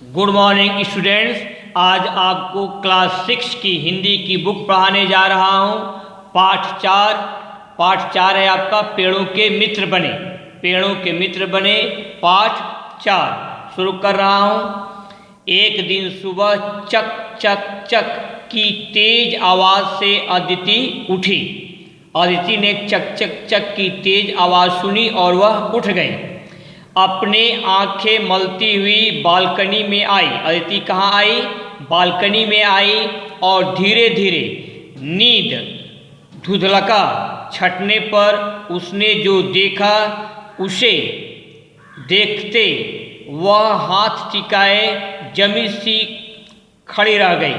Good morning students. आज आपको class 6 की हिंदी की बुक पढ़ाने जा रहा हूँ। पाठ चार है आपका पेड़ों के मित्र बने। पेड़ों के मित्र बने पाठ 4 शुरू कर रहा हूँ। एक दिन सुबह चक चक चक की तेज आवाज़ से अदिति उठी। अदिति ने चक चक चक की तेज आवाज़ सुनी और वह उठ गई। अपने आंखें मलती हुई बालकनी में आई। अदिति कहाँ आई? बालकनी में आई और धीरे धीरे नींद धुंधलका छटने पर उसने जो देखा उसे देखते वह हाथ टिकाए जमी सी खड़ी रह गई।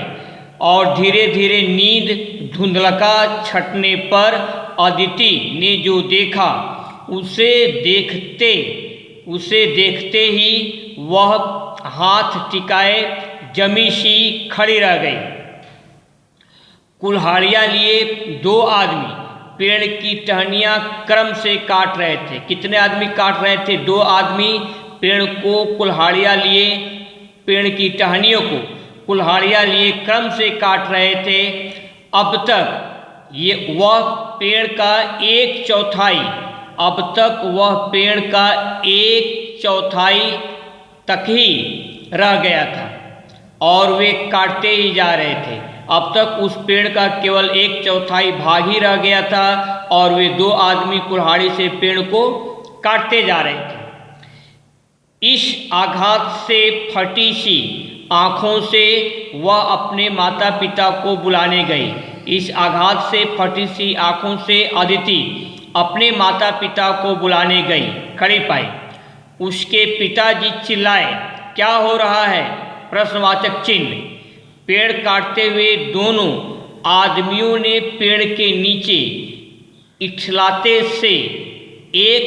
और धीरे धीरे नींद धुंधलका छटने पर अदिति ने जो देखा उसे देखते ही वह हाथ टिकाए जमी सी खड़ी रह गई। कुल्हाड़ियाँ लिए 2 आदमी पेड़ की टहनियाँ क्रम से काट रहे थे। कितने आदमी काट रहे थे? 2 आदमी पेड़ को कुल्हाड़ियाँ लिए, पेड़ की टहनियों को कुल्हाड़ियाँ लिए क्रम से काट रहे थे। अब तक वह पेड़ का 1/4 तक ही रह गया था और वे काटते ही जा रहे थे। अब तक उस पेड़ का केवल 1/4 भाग ही रह गया था और वे 2 आदमी कुल्हाड़ी से पेड़ को काटते जा रहे थे। इस आघात से फटी सी आँखों से वह अपने माता पिता को बुलाने गई। इस आघात से फटी सी आँखों से अदिति अपने माता पिता को बुलाने गई। खड़ी पाई। उसके पिताजी चिल्लाए, क्या हो रहा है? प्रश्नवाचक चिन्ह। पेड़ काटते हुए दोनों आदमियों ने पेड़ के नीचे इठलाते से एक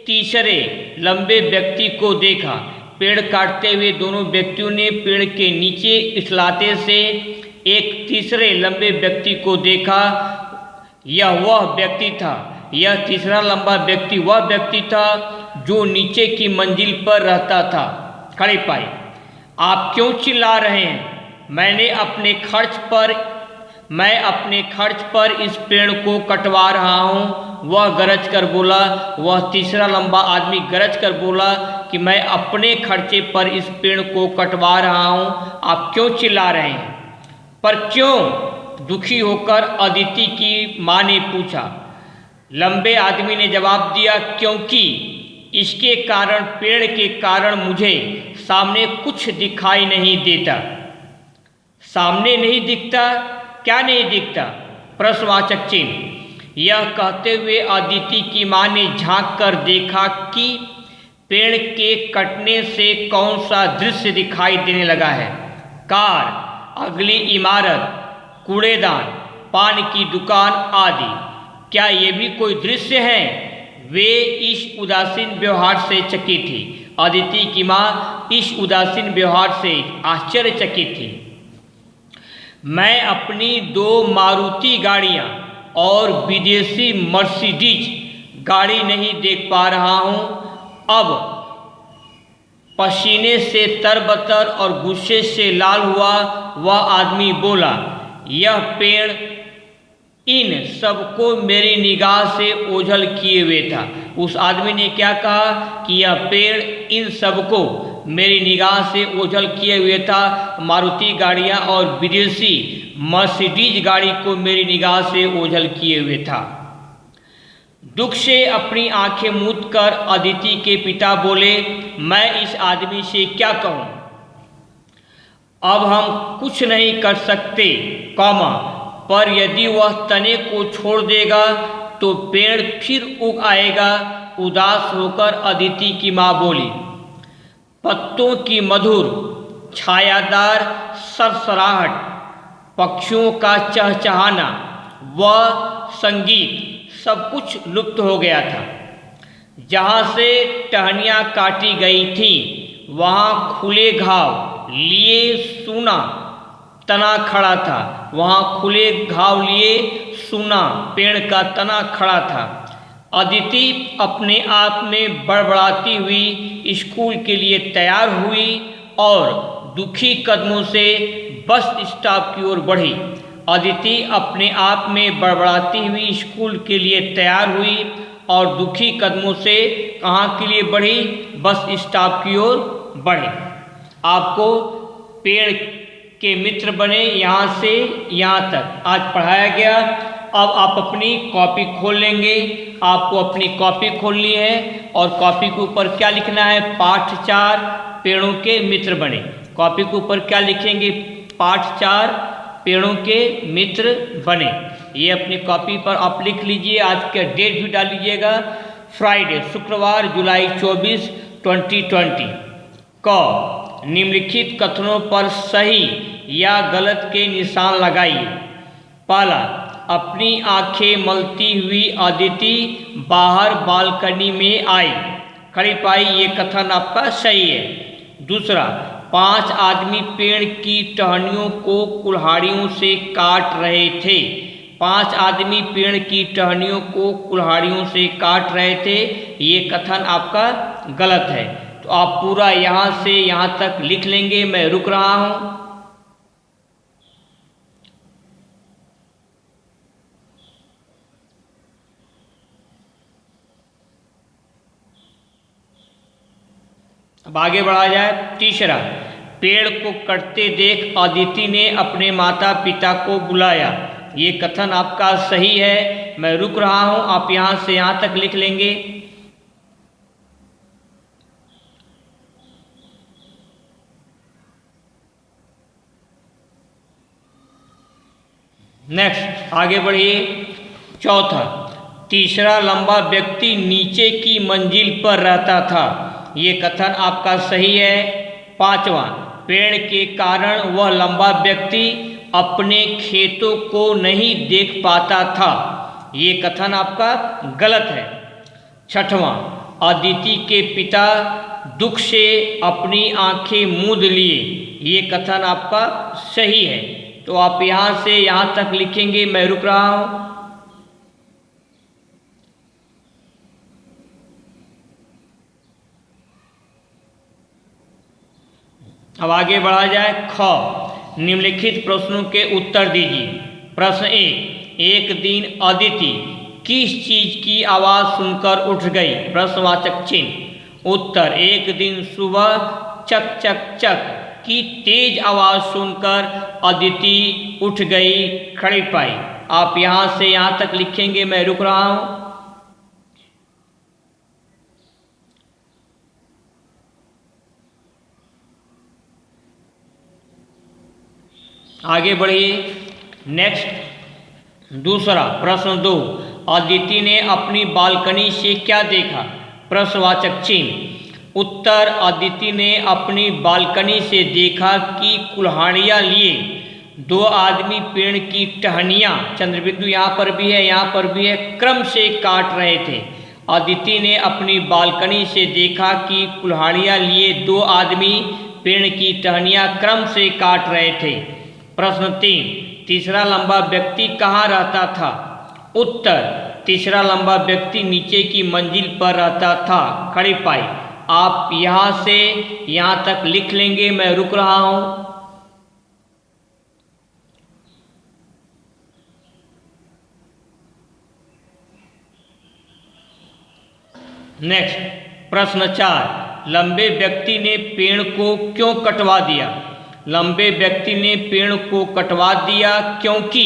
तीसरे लंबे व्यक्ति को देखा। पेड़ काटते हुए दोनों व्यक्तियों ने पेड़ के नीचे इठलाते से एक तीसरे लंबे व्यक्ति को देखा। यह वह व्यक्ति था। यह तीसरा लंबा व्यक्ति वह व्यक्ति था जो नीचे की मंजिल पर रहता था। खड़ी पाई। आप क्यों चिल्ला रहे हैं? मैं अपने खर्च पर इस पेड़ को कटवा रहा हूँ, वह गरज कर बोला। वह तीसरा लंबा आदमी गरज कर बोला कि मैं अपने खर्चे पर इस पेड़ को कटवा रहा हूँ, आप क्यों चिल्ला रहे हैं? पर क्यों? दुखी होकर अदिति की माँ ने पूछा। लंबे आदमी ने जवाब दिया, क्योंकि इसके कारण, पेड़ के कारण मुझे सामने कुछ दिखाई नहीं देता। सामने नहीं दिखता? क्या नहीं दिखता? प्रश्नवाचक चिन्ह। यह कहते हुए अदिति की माँ ने झांक कर देखा कि पेड़ के कटने से कौन सा दृश्य दिखाई देने लगा है। कार, अगली इमारत, कूड़ेदान, पान की दुकान आदि। क्या ये भी कोई दृश्य है? वे इस उदासीन व्यवहार से चकित थी। अदिति की माँ इस उदासीन व्यवहार से आश्चर्यचकित थी। मैं अपनी 2 मारुति गाड़ियाँ और विदेशी मर्सिडीज गाड़ी नहीं देख पा रहा हूँ। अब पसीने से तरबतर और गुस्से से लाल हुआ वह आदमी बोला, यह पेड़ इन सबको मेरी निगाह से ओझल किए हुए था। उस आदमी ने क्या कहा कि यह पेड़ इन सबको मेरी निगाह से ओझल किए हुए था। मारुति गाड़ियाँ और विदेशी मर्सिडीज गाड़ी को मेरी निगाह से ओझल किए हुए था। दुख से अपनी आंखें मूंद कर अदिति के पिता बोले, मैं इस आदमी से क्या कहूँ? अब हम कुछ नहीं कर सकते, पर यदि वह तने को छोड़ देगा तो पेड़ फिर उग आएगा। उदास होकर अदिति की माँ बोली। पत्तों की मधुर छायादार सरसराहट, पक्षियों का चहचहाना व संगीत सब कुछ लुप्त हो गया था। जहाँ से टहनियाँ काटी गई थीं वहाँ खुले घाव लिए सूना तना खड़ा था। वहाँ खुले घाव लिए सूना पेड़ का तना खड़ा था। अदिति अपने आप में बड़बड़ाती हुई स्कूल के लिए तैयार हुई और दुखी कदमों से बस स्टॉप की ओर बढ़ी। अदिति अपने आप में बड़बड़ाती हुई स्कूल के लिए तैयार हुई और दुखी कदमों से कहाँ के लिए बढ़ी? बस स्टॉप की ओर बढ़ी। आपको पेड़ के मित्र बने यहाँ से यहाँ तक आज पढ़ाया गया। अब आप अपनी कॉपी खोल लेंगे। आपको अपनी कॉपी खोलनी है और कॉपी के ऊपर क्या लिखना है? पाठ 4 पेड़ों के मित्र बने। कॉपी के ऊपर क्या लिखेंगे? पाठ 4 पेड़ों के मित्र बने। ये अपनी कॉपी पर आप लिख लीजिए। आज का डेट भी डाल लीजिएगा, फ्राइडे शुक्रवार जुलाई 24, 2020। क निम्नलिखित कथनों पर सही या गलत के निशान लगाइए। पहला, अपनी आंखें मलती हुई अदिति बाहर बालकनी में आई, खड़ी पाई। ये कथन आपका सही है। दूसरा, 5 आदमी पेड़ की टहनियों को कुल्हाड़ियों से काट रहे थे। 5 आदमी पेड़ की टहनियों को कुल्हाड़ियों से काट रहे थे। ये कथन आपका गलत है। तो आप पूरा यहाँ से यहाँ तक लिख लेंगे। मैं रुक रहा हूँ। अब आगे बढ़ा जाए। तीसरा, पेड़ को कटते देख अदिति ने अपने माता पिता को बुलाया। ये कथन आपका सही है। मैं रुक रहा हूँ। आप यहाँ से यहाँ तक लिख लेंगे। नेक्स्ट आगे बढ़िए। चौथा, तीसरा लंबा व्यक्ति नीचे की मंजिल पर रहता था। ये कथन आपका सही है। पांचवा, पेड़ के कारण वह लंबा व्यक्ति अपने खेतों को नहीं देख पाता था। ये कथन आपका गलत है। छठवां, अदिति के पिता दुख से अपनी आंखें मूंद लिए। ये कथन आपका सही है। तो आप यहाँ से यहाँ तक लिखेंगे। मैं रुक रहा हूँ। अब आगे बढ़ा जाए। ख निम्नलिखित प्रश्नों के उत्तर दीजिए। प्रश्न 1, एक दिन अदिति किस चीज की आवाज सुनकर उठ गई? प्रश्नवाचक चिन्ह। उत्तर, एक दिन सुबह चक चक चक की तेज आवाज सुनकर अदिति उठ गई, खड़ी पाई। आप यहाँ से यहाँ तक लिखेंगे। मैं रुक रहा हूँ। आगे बढ़िए। नेक्स्ट दूसरा प्रश्न 2, अदिति ने अपनी बालकनी से क्या देखा? प्रश्नवाचक चिन्ह। उत्तर, अदिति ने अपनी बालकनी से देखा कि कुल्हाड़ियाँ लिए 2 आदमी पेड़ की टहनियाँ, चंद्रबिंदु यहाँ पर भी है, यहाँ पर भी है, क्रम से काट रहे थे। अदिति ने अपनी बालकनी से देखा कि कुल्हाड़ियाँ लिए 2 आदमी पेड़ की टहनियाँ क्रम से काट रहे थे। प्रश्न 3, तीसरा लंबा व्यक्ति कहाँ रहता था? उत्तर, तीसरा लंबा व्यक्ति नीचे की मंजिल पर रहता था, खड़ी पाई। आप यहाँ से यहाँ तक लिख लेंगे। मैं रुक रहा हूँ। नेक्स्ट प्रश्न 4, लंबे व्यक्ति ने पेड़ को क्यों कटवा दिया? लंबे व्यक्ति ने पेड़ को कटवा दिया क्योंकि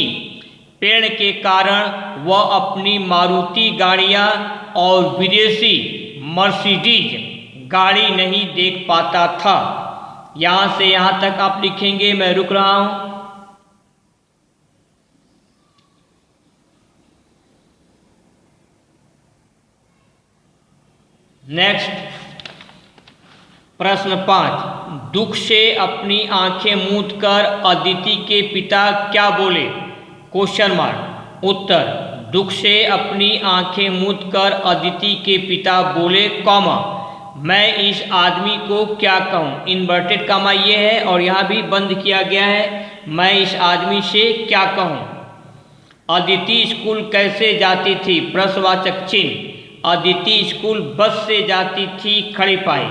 पेड़ के कारण वह अपनी मारुति गाड़ियाँ और विदेशी मर्सिडीज गाड़ी नहीं देख पाता था। यहाँ से यहाँ तक आप लिखेंगे। मैं रुक रहा हूँ। नेक्स्ट प्रश्न 5, दुख से अपनी आंखें मूंद कर अदिति के पिता क्या बोले? Question mark. उत्तर, दुख से अपनी आंखें मूंद कर अदिति के पिता बोले, कॉमा, मैं इस आदमी को क्या कहूँ? इन्वर्टेड कॉमा ये है और यहाँ भी बंद किया गया है। मैं इस आदमी से क्या कहूँ? अदिति स्कूल कैसे जाती थी? प्रश्नवाचक चिन्ह। अदिति स्कूल बस से जाती थी, खड़ी पाई।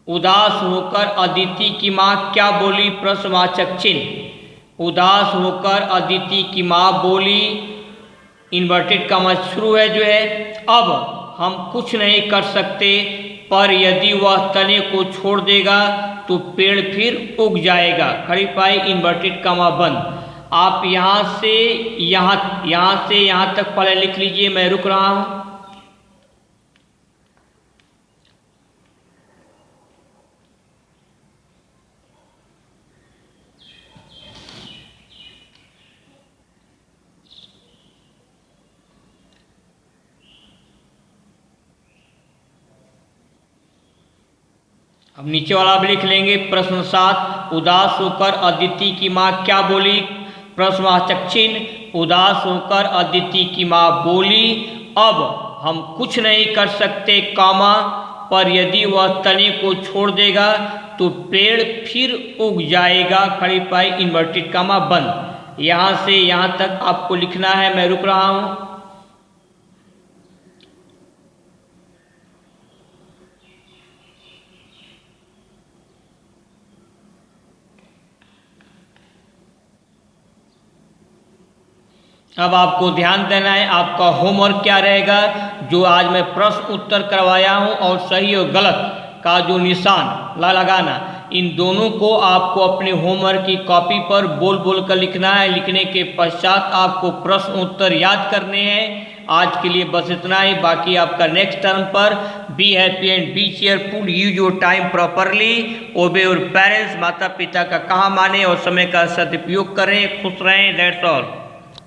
उदास होकर अदिति की माँ क्या बोली? प्रश्नवाचक चिन्ह। उदास होकर अदिति की माँ बोली, इन्वर्टेड कॉमा शुरू है जो है, अब हम कुछ नहीं कर सकते, पर यदि वह तने को छोड़ देगा तो पेड़ फिर उग जाएगा। खड़ी पाई इन्वर्टेड कॉमा बंद। आप यहाँ से यहाँ तक पहले लिख लीजिए, मैं रुक रहा हूँ। अब नीचे वाला भी लिख लेंगे। प्रश्न 7, उदास होकर अदिति की माँ क्या बोली? प्रश्नवाचक चिन्ह। उदास होकर अदिति की माँ बोली, अब हम कुछ नहीं कर सकते, कॉमा, पर यदि वह तने को छोड़ देगा तो पेड़ फिर उग जाएगा। खड़ी पाई इन्वर्टेड कॉमा बंद। यहाँ से यहाँ तक आपको लिखना है, मैं रुक रहा हूँ। अब आपको ध्यान देना है, आपका होमवर्क क्या रहेगा। जो आज मैं प्रश्न उत्तर करवाया हूँ और सही और गलत का जो निशान लगाना, इन दोनों को आपको अपने होमवर्क की कॉपी पर बोल बोल कर लिखना है। लिखने के पश्चात आपको प्रश्न उत्तर याद करने हैं। आज के लिए बस इतना ही। बाकी आपका नेक्स्ट टर्म पर be happy and B cheerful, use your time properly, ओबे योर पेरेंट्स, माता पिता का कहा माने और समय का सदुपयोग करें। खुश रहें। That's all.